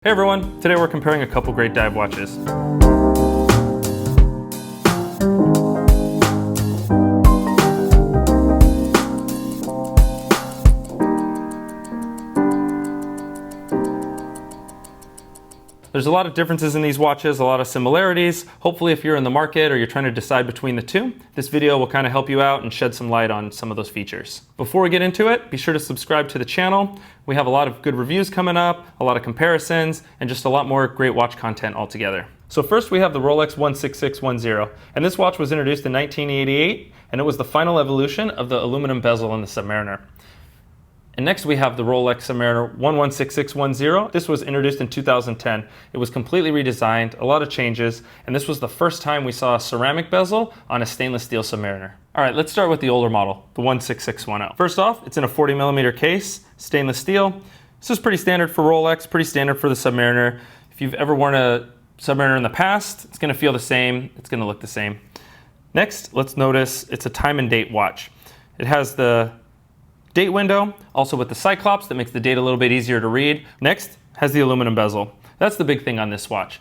Hey everyone, today we're comparing a couple great dive watches. There's a lot of differences in these watches, a lot of similarities. Hopefully if you're in the market or you're trying to decide between the two, this video will kind of help you out and shed some light on some of those features. Before we get into it, be sure to subscribe to the channel. We have a lot of good reviews coming up, a lot of comparisons, and just a lot more great watch content altogether. So first we have the Rolex 16610, and this watch was introduced in 1988, and it was the final evolution of the aluminum bezel in the Submariner. And next we have the Rolex Submariner 116610. This was introduced in 2010. It was completely redesigned, a lot of changes, and this was the first time we saw a ceramic bezel on a stainless steel Submariner. All right, let's start with the older model, the 16610. First off, it's in a 40mm case, stainless steel. This is pretty standard for Rolex, pretty standard for the Submariner. If you've ever worn a Submariner in the past, it's gonna feel the same, it's gonna look the same. Next, let's notice it's a time and date watch. It has the date window, also with the Cyclops that makes the date a little bit easier to read. Next, has the aluminum bezel. That's the big thing on this watch.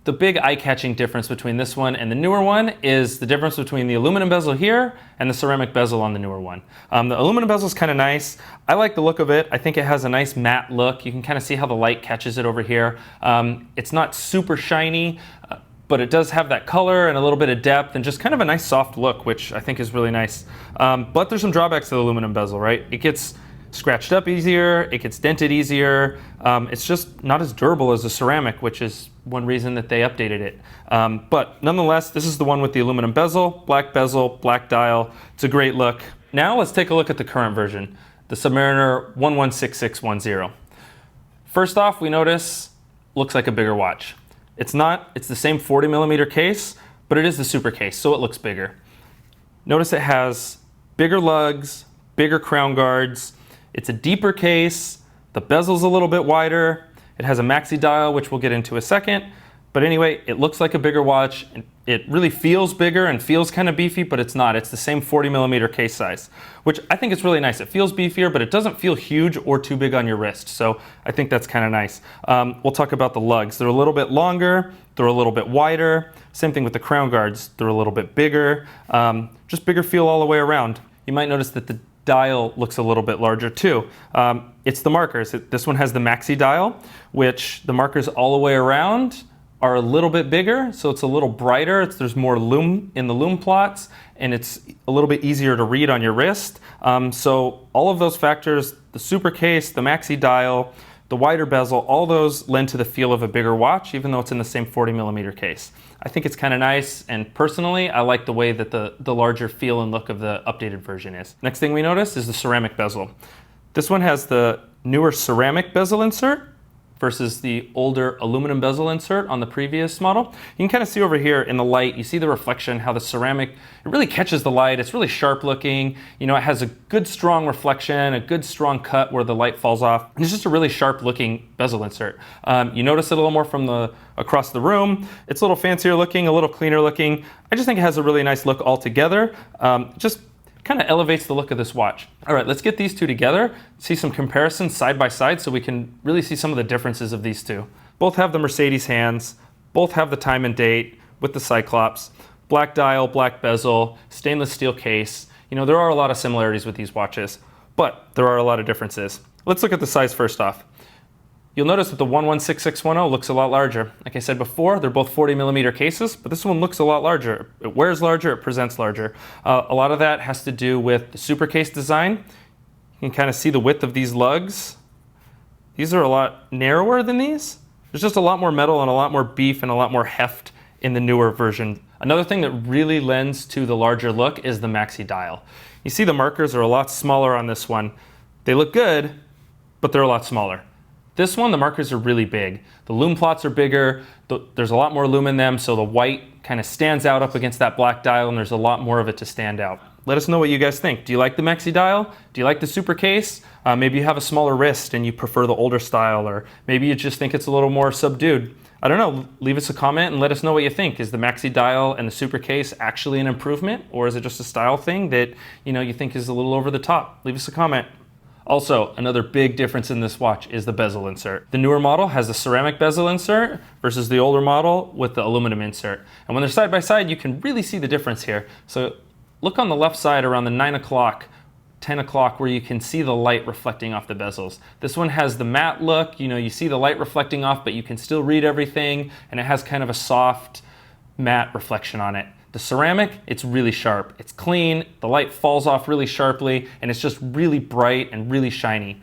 The big eye-catching difference between this one and the newer one is the difference between the aluminum bezel here and the ceramic bezel on the newer one. The aluminum bezel is kind of nice. I like the look of it. I think it has a nice matte look. You can kind of see how the light catches it over here. It's not super shiny, but it does have that color and a little bit of depth and just kind of a nice soft look, which I think is really nice. But there's some drawbacks to the aluminum bezel, right? It gets scratched up easier, it gets dented easier. It's just not as durable as the ceramic, which is one reason that they updated it. But nonetheless, this is the one with the aluminum bezel, black dial. It's a great look. Now let's take a look at the current version, the Submariner 116610. First off, we notice, looks like a bigger watch. It's not, it's the same 40mm case, but it is the super case, so it looks bigger. Notice it has bigger lugs, bigger crown guards. It's a deeper case, the bezel's a little bit wider. It has a maxi dial, which we'll get into a second. But anyway, it looks like a bigger watch. It really feels bigger and feels kind of beefy, but it's not. It's the same 40mm case size, which I think is really nice. It feels beefier, but it doesn't feel huge or too big on your wrist. So I think that's kind of nice. We'll talk about the lugs. They're a little bit longer. They're a little bit wider. Same thing with the crown guards. They're a little bit bigger. Just bigger feel all the way around. You might notice that the dial looks a little bit larger too. It's the markers. This one has the maxi dial, which the markers all the way around are a little bit bigger, so it's a little brighter. There's more lume in the lume plots, and it's a little bit easier to read on your wrist. So all of those factors, the super case, the maxi dial, the wider bezel, all those lend to the feel of a bigger watch, even though it's in the same 40mm case. I think it's kind of nice, and personally, I like the way that the larger feel and look of the updated version is. Next thing we notice is the ceramic bezel. This one has the newer ceramic bezel insert versus the older aluminum bezel insert on the previous model. You can kind of see over here in the light, you see the reflection, how the ceramic, it really catches the light. It's really sharp looking. You know, it has a good strong reflection, a good strong cut where the light falls off. And it's just a really sharp looking bezel insert. You notice it a little more from across the room. It's a little fancier looking, a little cleaner looking. I just think it has a really nice look altogether. Just kind of elevates the look of this watch. All right, let's get these two together, see some comparisons side by side so we can really see some of the differences of these two. Both have the Mercedes hands, both have the time and date with the Cyclops, black dial, black bezel, stainless steel case. You know, there are a lot of similarities with these watches, but there are a lot of differences. Let's look at the size first off. You'll notice that the 116610 looks a lot larger. Like I said before, they're both 40mm cases, but this one looks a lot larger. It wears larger, it presents larger. A lot of that has to do with the super case design. You can kind of see the width of these lugs. These are a lot narrower than these. There's just a lot more metal and a lot more beef and a lot more heft in the newer version. Another thing that really lends to the larger look is the maxi dial. You see the markers are a lot smaller on this one. They look good, but they're a lot smaller. This one, the markers are really big. The lume plots are bigger. There's a lot more lume in them, so the white kind of stands out up against that black dial, and there's a lot more of it to stand out. Let us know what you guys think. Do you like the maxi dial? Do you like the super case? Maybe you have a smaller wrist and you prefer the older style, or maybe you just think it's a little more subdued. I don't know. Leave us a comment and let us know what you think. Is the maxi dial and the super case actually an improvement, or is it just a style thing that you think is a little over the top? Leave us a comment. Also, another big difference in this watch is the bezel insert. The newer model has the ceramic bezel insert versus the older model with the aluminum insert. And when they're side by side, you can really see the difference here. So look on the left side around the 9 o'clock, 10 o'clock, where you can see the light reflecting off the bezels. This one has the matte look, you see the light reflecting off, but you can still read everything, and it has kind of a soft matte reflection on it. The ceramic, it's really sharp. It's clean, the light falls off really sharply, and it's just really bright and really shiny.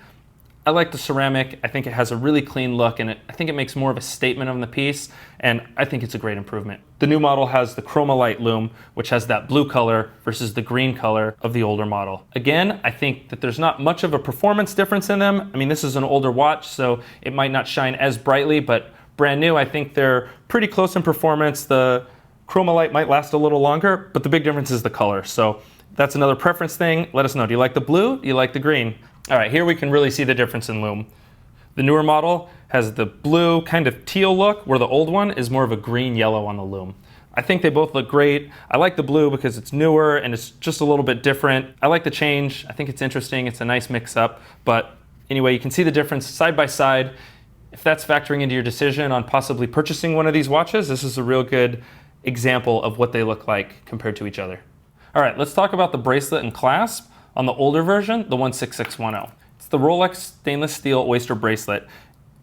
I like the ceramic. I think it has a really clean look, and I think it makes more of a statement on the piece, and I think it's a great improvement. The new model has the Chroma-Lite lume, which has that blue color versus the green color of the older model. Again, I think that there's not much of a performance difference in them. I mean, this is an older watch, so it might not shine as brightly, but brand new, I think they're pretty close in performance. The Chroma-Lite might last a little longer, but the big difference is the color. So that's another preference thing. Let us know. Do you like the blue? Do you like the green? All right, here we can really see the difference in lume. The newer model has the blue kind of teal look, where the old one is more of a green yellow on the lume. I think they both look great. I like the blue because it's newer and it's just a little bit different. I like the change. I think it's interesting. It's a nice mix up. But anyway, you can see the difference side by side. If that's factoring into your decision on possibly purchasing one of these watches, this is a real good example of what they look like compared to each other. All right, let's talk about the bracelet and clasp on the older version, the 16610. It's the Rolex stainless steel oyster bracelet.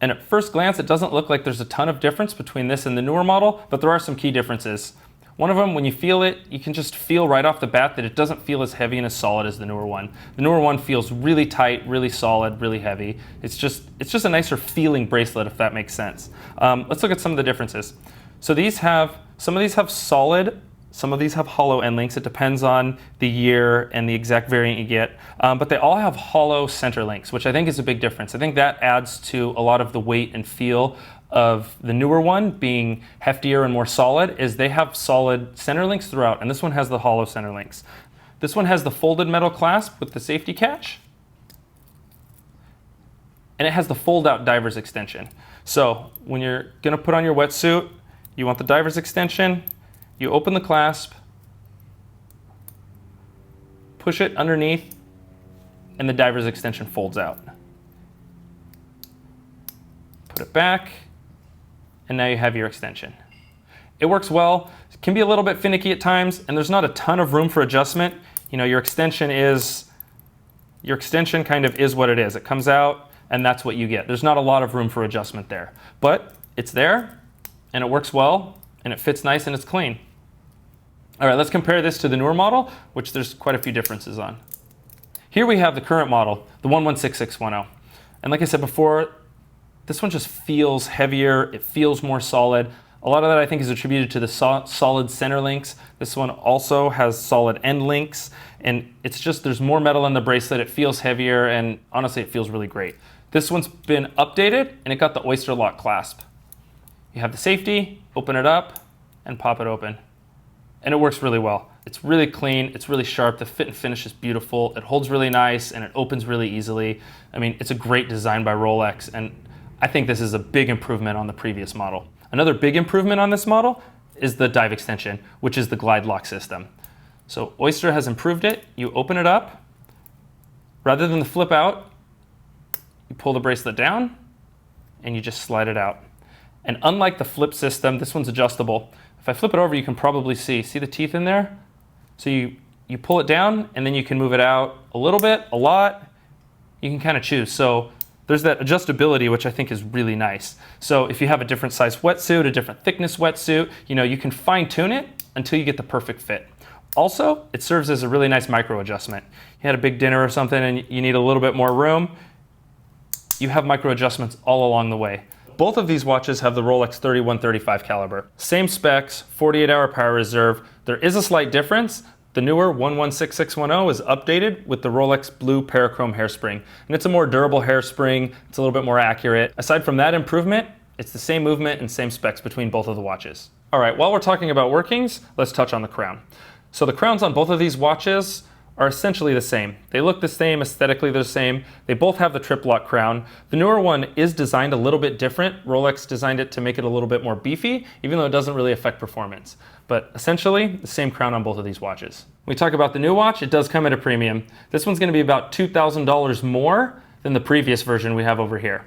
And at first glance, it doesn't look like there's a ton of difference between this and the newer model, but there are some key differences. One of them, when you feel it, you can just feel right off the bat that it doesn't feel as heavy and as solid as the newer one. The newer one feels really tight, really solid, really heavy. It's just a nicer feeling bracelet, if that makes sense. Let's look at some of the differences. So some of these have solid, some of these have hollow end links. It depends on the year and the exact variant you get. But they all have hollow center links, which I think is a big difference. I think that adds to a lot of the weight and feel of the newer one being heftier and more solid, is they have solid center links throughout, and this one has the hollow center links. This one has the folded metal clasp with the safety catch, and it has the fold-out diver's extension. So when you're gonna put on your wetsuit, you want the diver's extension, you open the clasp, push it underneath, and the diver's extension folds out. Put it back, and now you have your extension. It works well. It can be a little bit finicky at times, and there's not a ton of room for adjustment. Your extension kind of is what it is. It comes out, and that's what you get. There's not a lot of room for adjustment there, but it's there, and it works well, and it fits nice, and it's clean. All right, let's compare this to the newer model, which there's quite a few differences on. Here we have the current model, the 16610. And like I said before, this one just feels heavier, it feels more solid. A lot of that I think is attributed to the solid center links. This one also has solid end links, and it's just, there's more metal in the bracelet, it feels heavier, and honestly, it feels really great. This one's been updated, and it got the oyster lock clasp. You have the safety, open it up, and pop it open. And it works really well. It's really clean, it's really sharp, the fit and finish is beautiful, it holds really nice, and it opens really easily. I mean, it's a great design by Rolex, and I think this is a big improvement on the previous model. Another big improvement on this model is the dive extension, which is the glide lock system. So Oyster has improved it. You open it up. Rather than the flip out, you pull the bracelet down and you just slide it out. And unlike the flip system, this one's adjustable. If I flip it over, you can probably see the teeth in there? So you pull it down and then you can move it out a little bit, a lot. You can kind of choose. So there's that adjustability, which I think is really nice. So if you have a different size wetsuit, a different thickness wetsuit, you can fine tune it until you get the perfect fit. Also, it serves as a really nice micro adjustment. You had a big dinner or something and you need a little bit more room, you have micro adjustments all along the way. Both of these watches have the Rolex 3135 caliber. Same specs, 48-hour power reserve. There is a slight difference. The newer 116-610 is updated with the Rolex Blue Parachrome hairspring, and it's a more durable hairspring, it's a little bit more accurate. Aside from that improvement, it's the same movement and same specs between both of the watches. All right, while we're talking about workings, let's touch on the crown. So the crowns on both of these watches are essentially the same. They look the same, aesthetically they're the same. They both have the trip lock crown. The newer one is designed a little bit different. Rolex designed it to make it a little bit more beefy, even though it doesn't really affect performance. But essentially, the same crown on both of these watches. When we talk about the new watch, it does come at a premium. This one's gonna be about $2,000 more than the previous version we have over here.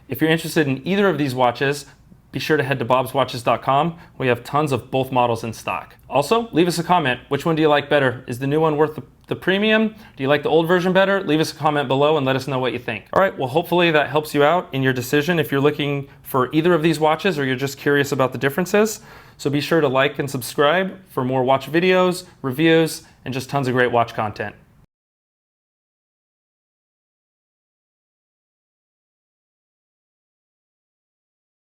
If you're interested in either of these watches, be sure to head to bobswatches.com. We have tons of both models in stock. Also, leave us a comment. Which one do you like better? Is the new one worth the premium? Do you like the old version better? Leave us a comment below and let us know what you think. All right, well, hopefully that helps you out in your decision if you're looking for either of these watches or you're just curious about the differences. So be sure to like and subscribe for more watch videos, reviews, and just tons of great watch content.